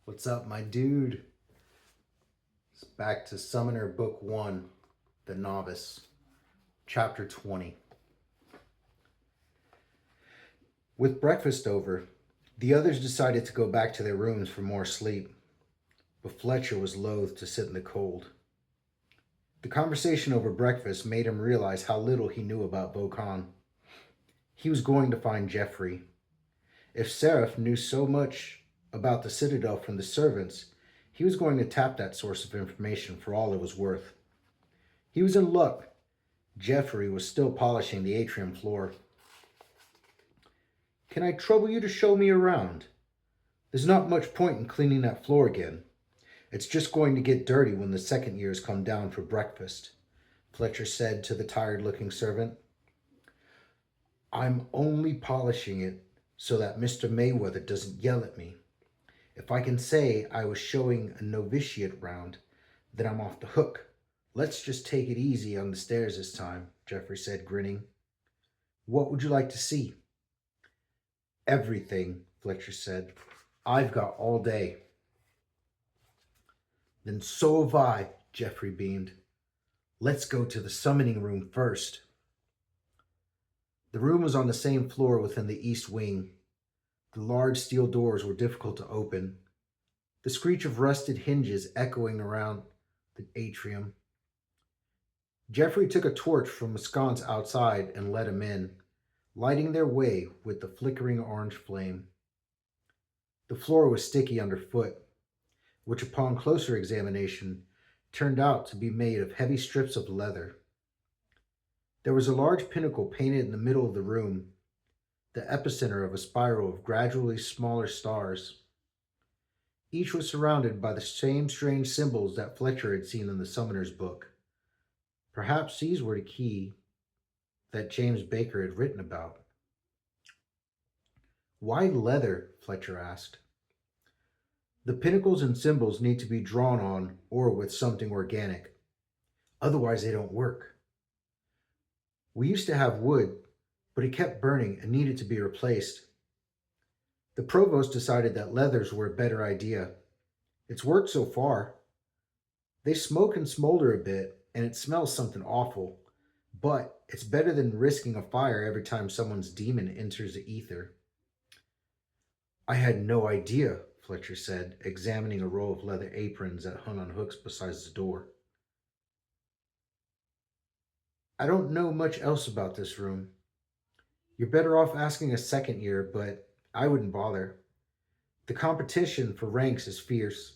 What's up, my dude? It's back to Summoner Book 1, The Novice, Chapter 20. With breakfast over, the others decided to go back to their rooms for more sleep, but Fletcher was loath to sit in the cold. The conversation over breakfast made him realize how little he knew about Vokan. He was going to find Jeffrey. If Seraph knew so much about the Citadel from the servants, he was going to tap that source of information for all it was worth. He was in luck. Jeffrey was still polishing the atrium floor. Can I trouble you to show me around? There's not much point in cleaning that floor again. It's just going to get dirty when the second years come down for breakfast, Fletcher said to the tired-looking servant. I'm only polishing it so that Mr. Mayweather doesn't yell at me. If I can say I was showing a novitiate round, then I'm off the hook. Let's just take it easy on the stairs this time, Jeffrey said, grinning. What would you like to see? Everything, Fletcher said. I've got all day. Then so have I, Jeffrey beamed. Let's go to the summoning room first. The room was on the same floor within the east wing. The large steel doors were difficult to open, the screech of rusted hinges echoing around the atrium. Jeffrey took a torch from a sconce outside and let him in, lighting their way with the flickering orange flame. The floor was sticky underfoot, which upon closer examination turned out to be made of heavy strips of leather. There was a large pinnacle painted in the middle of the room, the epicenter of a spiral of gradually smaller stars. Each was surrounded by the same strange symbols that Fletcher had seen in the Summoner's book. Perhaps these were the key that James Baker had written about. Why leather? Fletcher asked. The pinnacles and symbols need to be drawn on or with something organic. Otherwise, they don't work. We used to have wood, but it kept burning and needed to be replaced. The provost decided that leathers were a better idea. It's worked so far. They smoke and smolder a bit, and it smells something awful, but it's better than risking a fire every time someone's demon enters the ether. I had no idea, Fletcher said, examining a row of leather aprons that hung on hooks beside the door. I don't know much else about this room. You're better off asking a second year, but I wouldn't bother. The competition for ranks is fierce.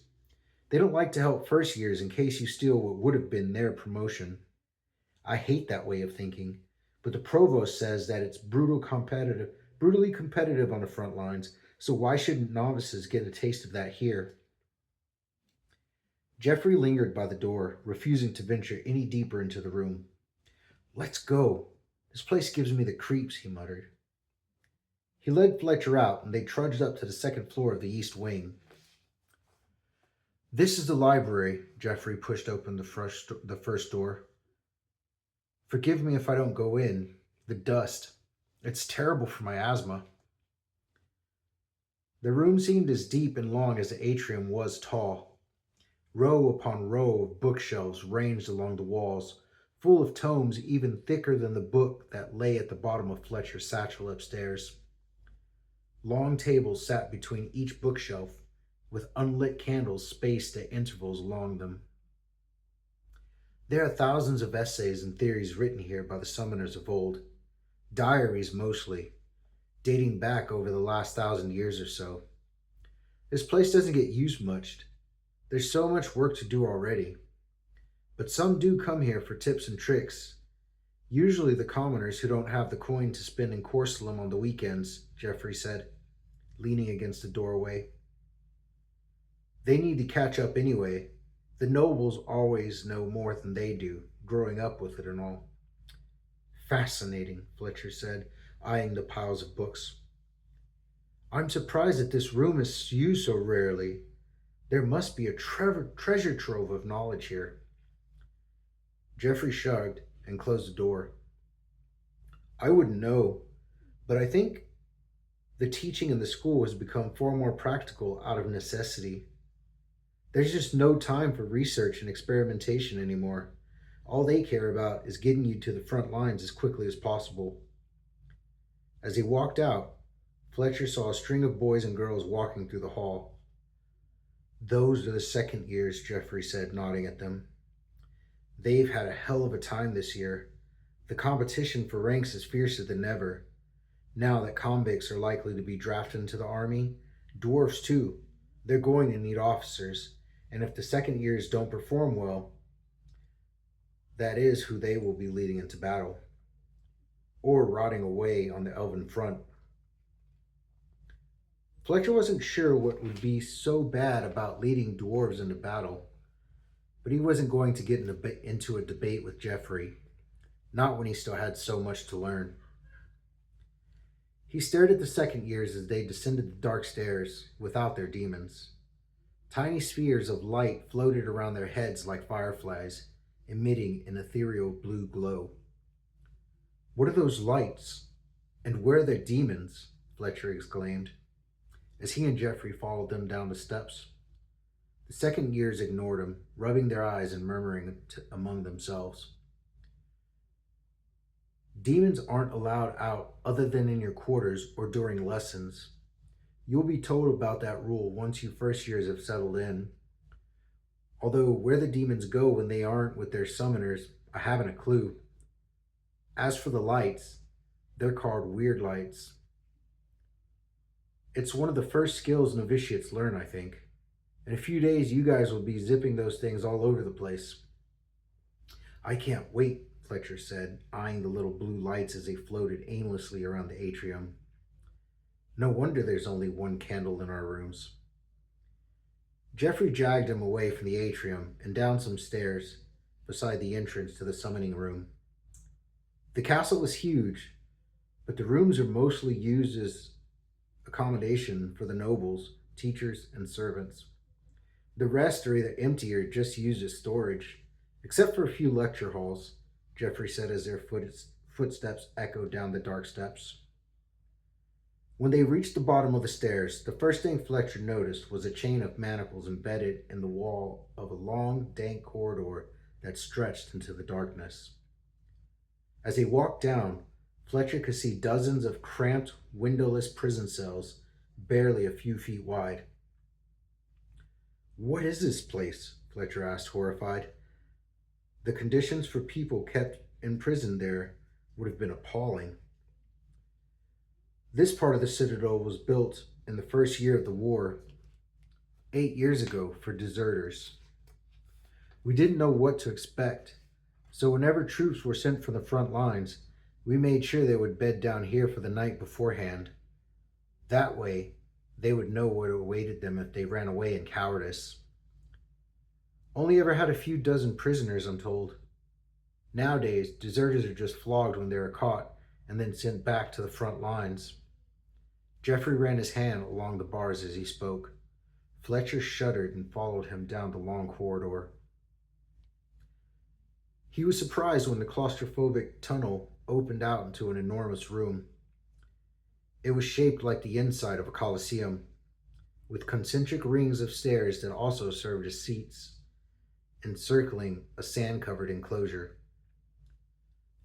They don't like to help first years in case you steal what would have been their promotion. I hate that way of thinking, but the provost says that it's brutally competitive on the front lines, so why shouldn't novices get a taste of that here? Jeffrey lingered by the door, refusing to venture any deeper into the room. Let's go. This place gives me the creeps, he muttered. He led Fletcher out, and they trudged up to the second floor of the east wing. This is the library, Jeffrey pushed open the first door. Forgive me if I don't go in. The dust. It's terrible for my asthma. The room seemed as deep and long as the atrium was tall. Row upon row of bookshelves ranged along the walls, full of tomes even thicker than the book that lay at the bottom of Fletcher's satchel upstairs. Long tables sat between each bookshelf, with unlit candles spaced at intervals along them. There are thousands of essays and theories written here by the summoners of old, diaries mostly, dating back over the last 1,000 years or so. This place doesn't get used much. There's so much work to do already. But some do come here for tips and tricks. Usually the commoners who don't have the coin to spend in Corsalem on the weekends, Jeffrey said, leaning against the doorway. They need to catch up anyway. The nobles always know more than they do, growing up with it and all. Fascinating, Fletcher said, eyeing the piles of books. I'm surprised that this room is used so rarely. There must be a treasure trove of knowledge here. Jeffrey shrugged and closed the door. I wouldn't know, but I think the teaching in the school has become far more practical out of necessity. There's just no time for research and experimentation anymore. All they care about is getting you to the front lines as quickly as possible. As he walked out, Fletcher saw a string of boys and girls walking through the hall. Those are the second years, Jeffrey said, nodding at them. They've had a hell of a time this year. The competition for ranks is fiercer than ever. Now that convicts are likely to be drafted into the army, dwarfs too. They're going to need officers, and if the second years don't perform well, that is who they will be leading into battle, or rotting away on the elven front. Fletcher wasn't sure what would be so bad about leading dwarves into battle, but he wasn't going to get into a debate with Jeffrey, not when he still had so much to learn. He stared at the second years as they descended the dark stairs without their demons. Tiny spheres of light floated around their heads like fireflies, emitting an ethereal blue glow. What are those lights? And where are their demons? Fletcher exclaimed, as he and Jeffrey followed them down the steps. The second years ignored him, rubbing their eyes and murmuring among themselves. Demons aren't allowed out other than in your quarters or during lessons. You'll be told about that rule once you first years have settled in. Although where the demons go when they aren't with their summoners, I haven't a clue. As for the lights, they're called weird lights. It's one of the first skills novitiates learn, I think. In a few days, you guys will be zipping those things all over the place. I can't wait, Fletcher said, eyeing the little blue lights as they floated aimlessly around the atrium. No wonder there's only one candle in our rooms. Jeffrey dragged him away from the atrium and down some stairs beside the entrance to the summoning room. The castle was huge, but the rooms are mostly used as accommodation for the nobles, teachers, and servants. The rest are either empty or just used as storage, except for a few lecture halls, Jeffrey said as their footsteps echoed down the dark steps. When they reached the bottom of the stairs, the first thing Fletcher noticed was a chain of manacles embedded in the wall of a long, dank corridor that stretched into the darkness. As they walked down, Fletcher could see dozens of cramped, windowless prison cells, barely a few feet wide. What is this place? Fletcher asked, horrified. The conditions for people kept imprisoned there would have been appalling. This part of the citadel was built in the first year of the war, 8 years ago, for deserters. We didn't know what to expect, so whenever troops were sent from the front lines, we made sure they would bed down here for the night beforehand. That way, they would know what awaited them if they ran away in cowardice. Only ever had a few dozen prisoners, I'm told. Nowadays, deserters are just flogged when they are caught and then sent back to the front lines. Jeffrey ran his hand along the bars as he spoke. Fletcher shuddered and followed him down the long corridor. He was surprised when the claustrophobic tunnel opened out into an enormous room. It was shaped like the inside of a coliseum, with concentric rings of stairs that also served as seats, encircling a sand-covered enclosure.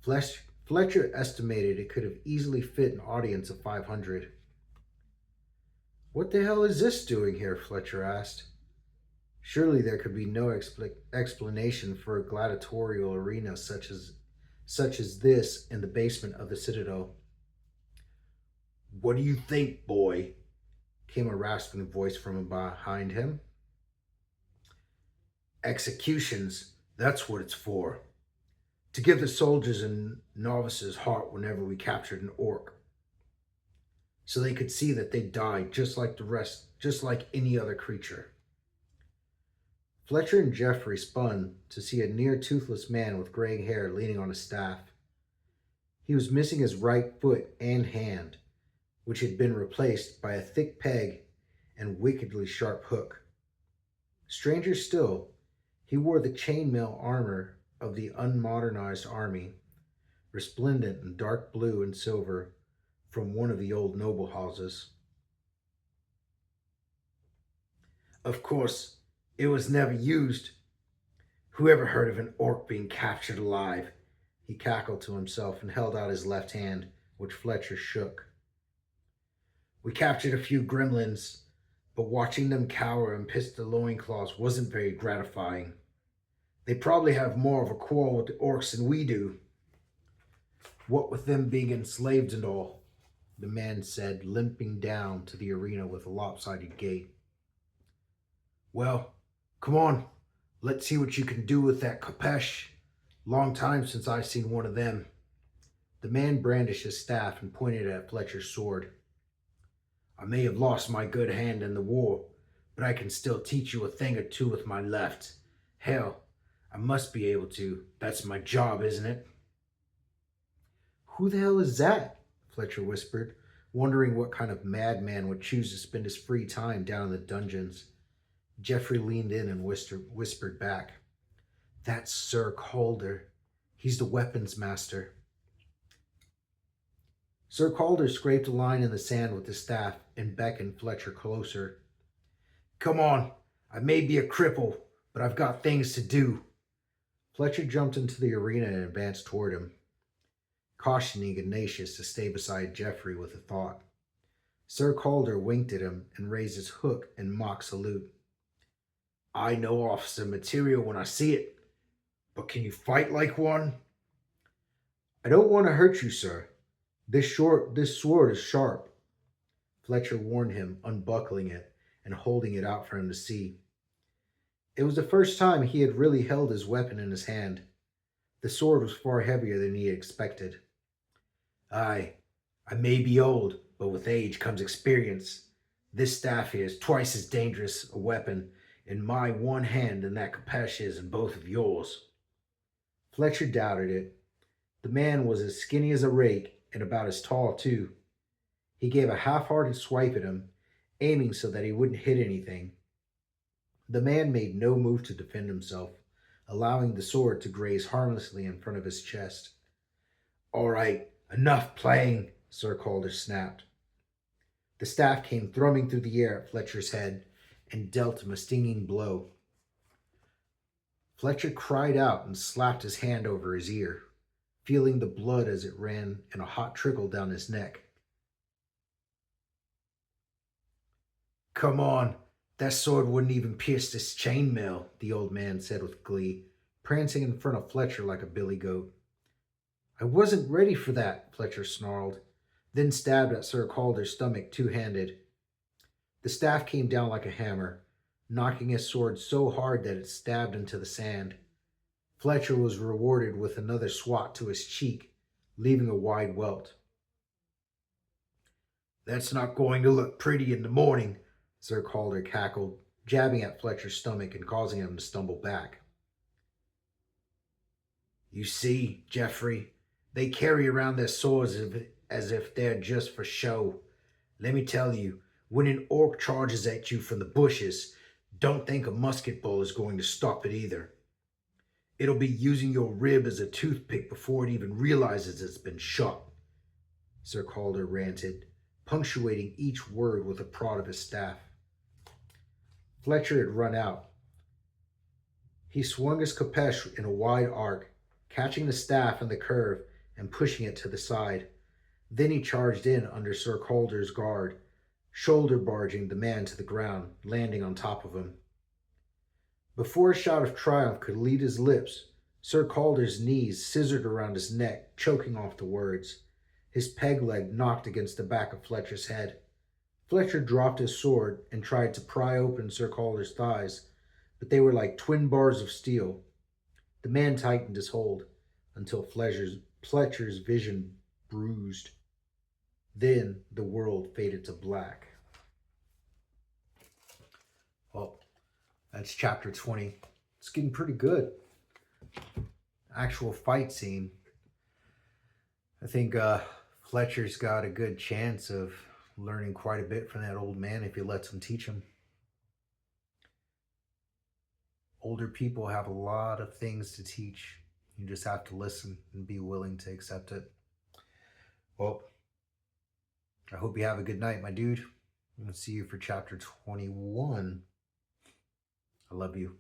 Fletcher estimated it could have easily fit an audience of 500. What the hell is this doing here? Fletcher asked. Surely there could be no explanation for a gladiatorial arena such as this in the basement of the citadel. What do you think, boy? Came a rasping voice from behind him. Executions, that's what it's for. To give the soldiers and novices heart whenever we captured an orc, so they could see that they died just like the rest, just like any other creature. Fletcher and Jeffrey spun to see a near toothless man with gray hair leaning on a staff. He was missing his right foot and hand, which had been replaced by a thick peg and wickedly sharp hook. Stranger still, he wore the chainmail armor of the unmodernized army, resplendent in dark blue and silver from one of the old noble houses. Of course, It was never used. Who ever heard of an orc being captured alive? He cackled to himself and held out his left hand, which Fletcher shook. We captured a few gremlins, but watching them cower and piss their loincloths wasn't very gratifying. They probably have more of a quarrel with the orcs than we do. What with them being enslaved and all, the man said, limping down to the arena with a lopsided gait. Well, come on, let's see what you can do with that Kapesh. Long time since I've seen one of them. The man brandished his staff and pointed at Fletcher's sword. I may have lost my good hand in the war, but I can still teach you a thing or two with my left. Hell, I must be able to. That's my job, isn't it? Who the hell is that? Fletcher whispered, wondering what kind of madman would choose to spend his free time down in the dungeons. Geoffrey leaned in and whispered back. That's Sir Calder. He's the weapons master. Sir Calder scraped a line in the sand with his staff and beckoned Fletcher closer. Come on, I may be a cripple, but I've got things to do. Fletcher jumped into the arena and advanced toward him, cautioning Ignatius to stay beside Geoffrey with a thought. Sir Calder winked at him and raised his hook in mock salute. I know officer material when I see it, but can you fight like one? I don't want to hurt you, sir. This sword is sharp. Fletcher warned him, unbuckling it and holding it out for him to see. It was the first time he had really held his weapon in his hand. The sword was far heavier than he had expected. Aye, I may be old, but with age comes experience. This staff here is twice as dangerous a weapon in my one hand than that Kapesh is in both of yours. Fletcher doubted it. The man was as skinny as a rake and about as tall, too. He gave a half-hearted swipe at him, aiming so that he wouldn't hit anything. The man made no move to defend himself, allowing the sword to graze harmlessly in front of his chest. All right, enough playing, Sir Calder snapped. The staff came thrumming through the air at Fletcher's head and dealt him a stinging blow. Fletcher cried out and slapped his hand over his ear, feeling the blood as it ran in a hot trickle down his neck. Come on, that sword wouldn't even pierce this chainmail, the old man said with glee, prancing in front of Fletcher like a billy goat. I wasn't ready for that, Fletcher snarled, then stabbed at Sir Calder's stomach two-handed. The staff came down like a hammer, knocking his sword so hard that it stabbed into the sand. Fletcher was rewarded with another swat to his cheek, leaving a wide welt. That's not going to look pretty in the morning, Sir Calder cackled, jabbing at Fletcher's stomach and causing him to stumble back. You see, Geoffrey, they carry around their swords as if they're just for show. Let me tell you, when an orc charges at you from the bushes, don't think a musket ball is going to stop it either. It'll be using your rib as a toothpick before it even realizes it's been shot, Sir Calder ranted, punctuating each word with a prod of his staff. Fletcher had run out. He swung his Kapesh in a wide arc, catching the staff in the curve and pushing it to the side. Then he charged in under Sir Calder's guard, shoulder barging the man to the ground, landing on top of him. Before a shout of triumph could lead his lips, Sir Calder's knees scissored around his neck, choking off the words. His peg leg knocked against the back of Fletcher's head. Fletcher dropped his sword and tried to pry open Sir Calder's thighs, but they were like twin bars of steel. The man tightened his hold until Fletcher's vision bruised. Then the world faded to black. Well, that's chapter 20. It's getting pretty good. Actual fight scene. I think Fletcher's got a good chance of learning quite a bit from that old man if he lets him teach him. Older people have a lot of things to teach. You just have to listen and be willing to accept it. Well, I hope you have a good night, my dude. I'm going to see you for chapter 21 I love you.